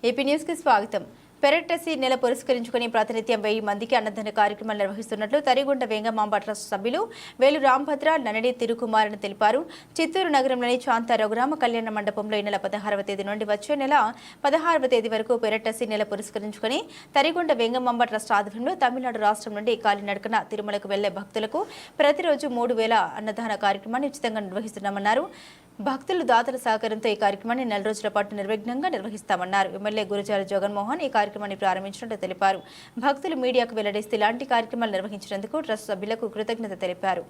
AP news కి స్వాగతం. పెరట్టసి నెల పురస్కరించుకుని ప్రాతినిధ్యం 1000 మందికి అన్నదాన కార్యక్రమాలు నిర్వహిస్తున్నట్లు తరిగొండ వేంగమాంబ ట్రస్ట్ సభ్యులు వేలు రాంభద్ర నన్నడి తిరుకుమార్ తెలిపారు. చిత్తూరు నగరంలోని శాంత రఘురామ కళ్యాణ మండపంలో ఈ నెల 16వ తేదీ నుండి వచ్చే నెల 16వ తేదీ వరకు పెరట్టసి నెల పురస్కరించుకుని తరిగొండ వేంగమాంబ ట్రస్ట్ ఆధ్వర్యంలో తమిళనాడు రాష్ట్రం నుండి కాలినడకన తిరుమలకు వెళ్లే భక్తులకు ప్రతిరోజు 3000 అన్నదాన కార్యక్రమాన్ని ఉచితంగా నిర్వహిస్తున్నామన్నారు. భక్తులు దాతల సహకారంతో ఈ కార్యక్రమాన్ని 4 రోజుల పాటు నిర్విఘ్నంగా నిర్వహిస్తామన్నారు. ఎమ్మెల్యే గురజాల జగన్మోహన్ ఈ కార్యక్రమాన్ని ప్రారంభించినట్టు తెలిపారు. భక్తులు మీడియాకు వెల్లడిస్తే ఇలాంటి కార్యక్రమాలు నిర్వహించినందుకు ట్రస్ట్ సభ్యులకు కృతజ్ఞత తెలిపారు.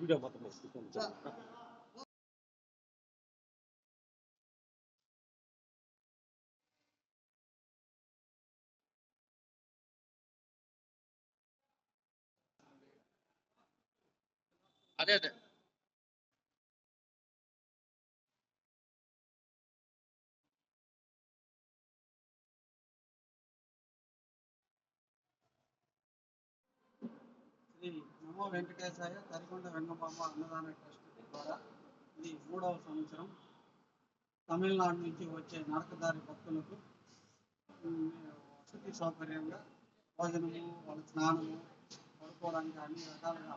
వీడియో మొత్తం అదే శ్రీ నమో వెంకటేశాయ తరిగొండ వెంగమాంబ అన్నదాన ట్రస్ట్ ద్వారా ఇది 3వ సంవత్సరం. తమిళనాడు నుంచి వచ్చే నడకదారి భక్తులకు వసతి సౌకర్యంగా భోజనము, వాళ్ళ స్నానము, పడుకోవడానికి అన్ని రకాలుగా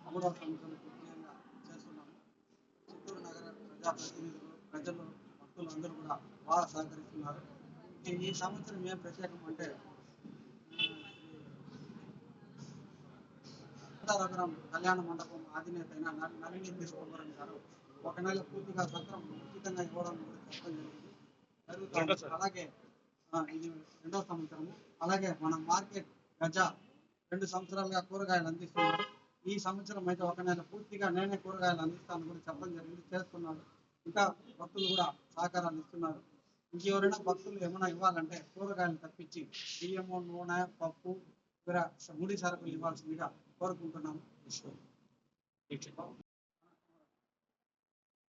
3వ సంవత్సరం పూర్తిగా చేస్తున్నాము. చిత్తూరు నగర ప్రజాప్రతినిధులు, ప్రజలు, భక్తులు అందరూ కూడా బాగా సహకరిస్తున్నారు. ఈ సంవత్సరం ఏం ప్రత్యేకం అంటే రఘురామ కళ్యాణ మండపం అధినేత అయిన నళిని తిరుకుమార్ గారు ఒక నెల పూర్తిగా సత్రం ఉచితంగా ఇవ్వడం చెప్పడం జరిగింది. అలాగే ఇది 2వ సంవత్సరము. అలాగే మన మార్కెట్ గజ 2 సంవత్సరాలుగా కూరగాయలు అందిస్తున్నారు. ఈ సంవత్సరం అయితే ఒక నెల పూర్తిగా నేనే కూరగాయలు అందిస్తాను కూడా చెప్పడం జరిగింది, చేస్తున్నాడు. ఇంకా భక్తులు కూడా సహకారాలు ఇస్తున్నారు. ఇంకెవరైనా భక్తులు ఏమైనా ఇవ్వాలంటే కూరగాయలు తప్పించి బియ్యము, నూనె, పప్పు, ముడి సరుకులు ఇవ్వాల్సిందిగా కోరుకుంటున్నాము.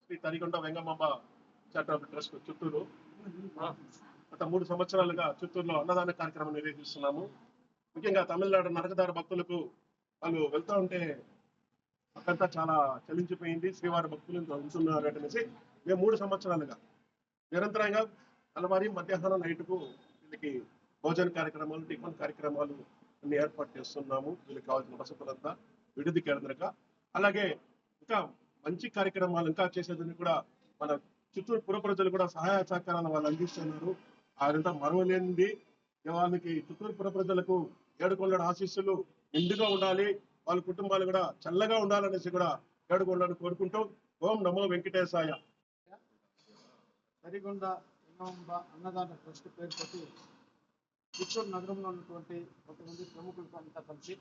శ్రీ తరిగొండ వెంగమాంబ చారిటబుల్ ట్రస్ట్ చిత్తూరు గత 3 సంవత్సరాలుగా చిత్తూరులో అన్నదాన కార్యక్రమం నిర్వహిస్తున్నాము. ముఖ్యంగా తమిళనాడు నరకదార భక్తులకు వాళ్ళు వెళ్తూ ఉంటే అక్కడంతా చాలా చలించిపోయింది. శ్రీవారి భక్తులు వెళ్తున్నారు అనేసి మేము 3 సంవత్సరాలుగా నిరంతరంగా తెల్లవారి మధ్యాహ్నం నైట్కు వీళ్ళకి భోజన కార్యక్రమాలు, టిఫిన్ కార్యక్రమాలు అన్ని ఏర్పాటు చేస్తున్నాము. వీళ్ళకి కావాల్సిన వసతులంతా విడిది కేంద్రంగా. అలాగే ఇంకా మంచి కార్యక్రమాలు ఇంకా చేసేదని కూడా మన చిత్తూరు పుర ప్రజలు కూడా సహాయ సహకారాలు వాళ్ళు అందిస్తున్నారు. అదంతా మరవలేనిది. వాళ్ళకి చిత్తూరు పుర ప్రజలకు ఏడుకొండల ఆశీస్సులు నిండుగా ఉండాలి, వాళ్ళ కుటుంబాలు కూడా చల్లగా ఉండాలనేసి కూడా ఏడుకొండలను కోరుకుంటూ ఓం నమో వెంకటేశాయ. తరిగొండ వెంగమాంబ అన్నదాన ట్రస్ట్ పేరుతోటి చిత్తూరు నగరంలో ఉన్నటువంటి కొంతమంది ప్రముఖులతో అంతా కలిసి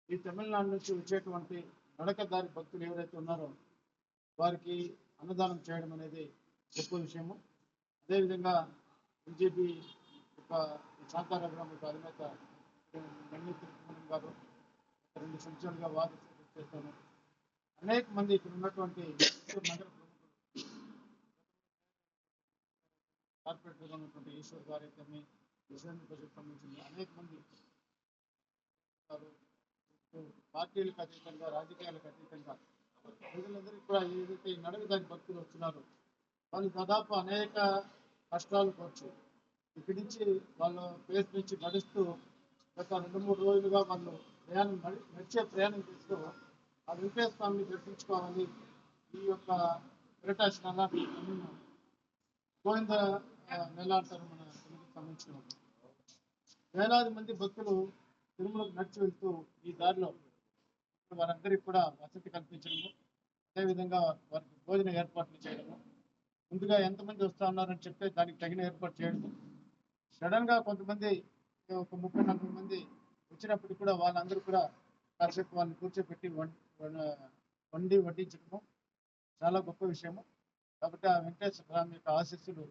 ఈ తమిళనాడు నుంచి వచ్చేటువంటి నడకదారి భక్తులు ఎవరైతే ఉన్నారో వారికి అన్నదానం చేయడం అనేది గొప్ప విషయము. అదేవిధంగా బీజేపీ శాంతారగ్రామ అధినేత నళిని తిరుకుమార్ గారు 2 సంవత్సరాలుగా వారు చేస్తాను. అనేక మంది ఇక్కడ ఉన్నటువంటి చిత్తూరు నగర ప్రముఖులు, కార్పొరేటర్గా ఉన్నటువంటి ఈశ్వర్ గారైతే విషయానికి సంబంధించి అనేక మంది పార్టీలకు అతీతంగా రాజకీయాలకు అతీతంగా ప్రజలందరికీ కూడా ఏదైతే ఈ నడవదాని భక్తులు వస్తున్నారు వాళ్ళు దాదాపు అనేక కష్టాలు కోర్చు ఇక్కడి నుంచి వాళ్ళ ప్లేస్ నుంచి నడుస్తూ గత 2-3 రోజులుగా వాళ్ళు నడిచే ప్రయాణం చేస్తూ ఆ వెంకటేశ్వర స్వామిని దర్శించుకోవాలి. ఈ యొక్క ప్రకాశనాల గోవింద నెల అంటారు మన తెలుగుకి సంబంధించిన వేలాది మంది భక్తులు తిరుమలకు నడిచి వెళ్తూ ఈ దారిలో వారందరికీ కూడా వసతి కల్పించడము, అదేవిధంగా వారికి భోజన ఏర్పాట్లు చేయడము, ముందుగా ఎంతమంది వస్తా ఉన్నారని చెప్తే దానికి తగిన ఏర్పాటు చేయడము, సడన్ గా కొంతమంది ఒక 30-40 మంది వచ్చినప్పుడు కూడా వాళ్ళందరూ కూడా కాసేపు వాళ్ళని కూర్చోబెట్టి వండి వడ్డించడము చాలా గొప్ప విషయము. కాబట్టి ఆ వెంకటేశ్వర స్వామి యొక్క ఆశీస్సులు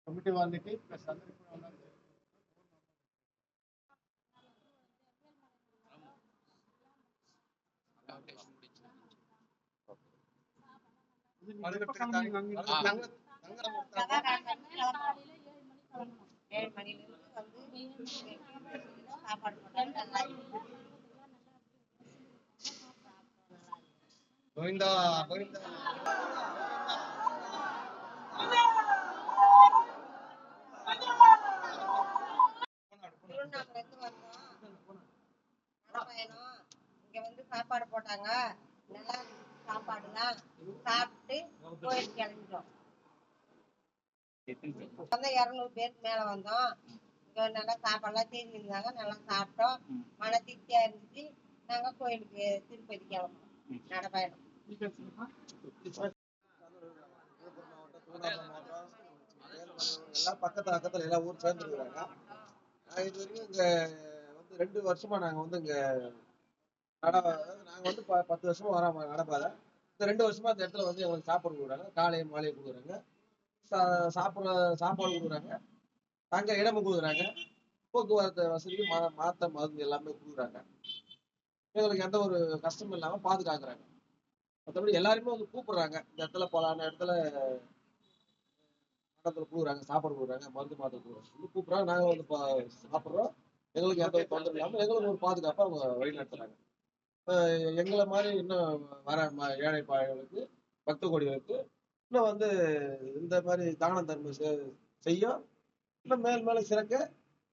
కమిటీ వాళ్ళకి ప్లస్ అందరికీ కూడా ఉండాలని గోవిందా గోవిందా இங்க வந்து சாப்பாடு போட்டாங்க, நல்லா சாப்பாடுலாம் சாப்பிட்டு கோயிலுக்கு கிளம்பிட்டோம். வந்து 200 பேருக்கு மேல வந்தோம். இங்க நல்லா சாப்பாடுலாம் தீர்ந்துருந்தாங்க, நல்லா சாப்பிட்டோம், மன திருப்தியா இருந்துச்சு. நாங்க கோயிலுக்கு திருப்பதி கிளம்புறோம் நடைபயணம். எல்லாம் பக்கத்துல எல்லா ஊரும் சேர்ந்துருக்காங்க. இது வரைக்கும் இங்க வந்து 2 வருஷமா நாங்க வந்து இங்க நாங்க வந்து 10 வருஷமா வரோம் நடப்பாதை. இந்த 2 வருஷமா இந்த இடத்துல வந்து எங்களுக்கு சாப்பாடு கொடுக்குறாங்க, காலையும் மாலையும் கொடுக்குறாங்க, சாப்பாடு கொடுக்குறாங்க, தங்க இடமும் கொடுக்குறாங்க, போக்குவரத்து வசதி மாத்த மருந்து எல்லாமே கொடுக்குறாங்க. எங்களுக்கு எந்த ஒரு கஷ்டமும் இல்லாம பாதுகாக்கிறாங்க. மற்றபடி எல்லாருமே வந்து கூப்பிடுறாங்க, இந்த இடத்துல போலான இடத்துல கொடுக்குறாங்க, சாப்பாடு கொடுக்குறாங்க, மருந்து மாத்திரை கொடுக்குறாங்க, கூப்பிடுறாங்க. நாங்க வந்து சாப்பிட்றோம். எங்களுக்கு எந்த ஒரு தொந்தரவு இல்லாம எங்களுக்கு ஒரு பாதுகாப்பா அவங்க வழி நடத்துறாங்க. எங்களை மாதிரி இன்னும் வர ஏழை பாழைகளுக்கு பக்த கோடிகளுக்கு இன்னும் வந்து இந்த மாதிரி தான தர்மம் செய்ய இன்னும் மேல் சிறக்க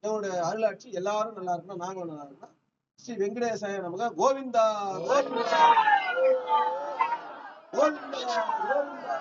எங்களுடைய அருளாட்சி எல்லாரும் நல்லா இருக்கணும், நாங்களும் நல்லா இருக்கணும். ஸ்ரீ வெங்கடேசாய நமக. கோவிந்தா கோவிந்தா கோவிந்தா கோவிந்தா.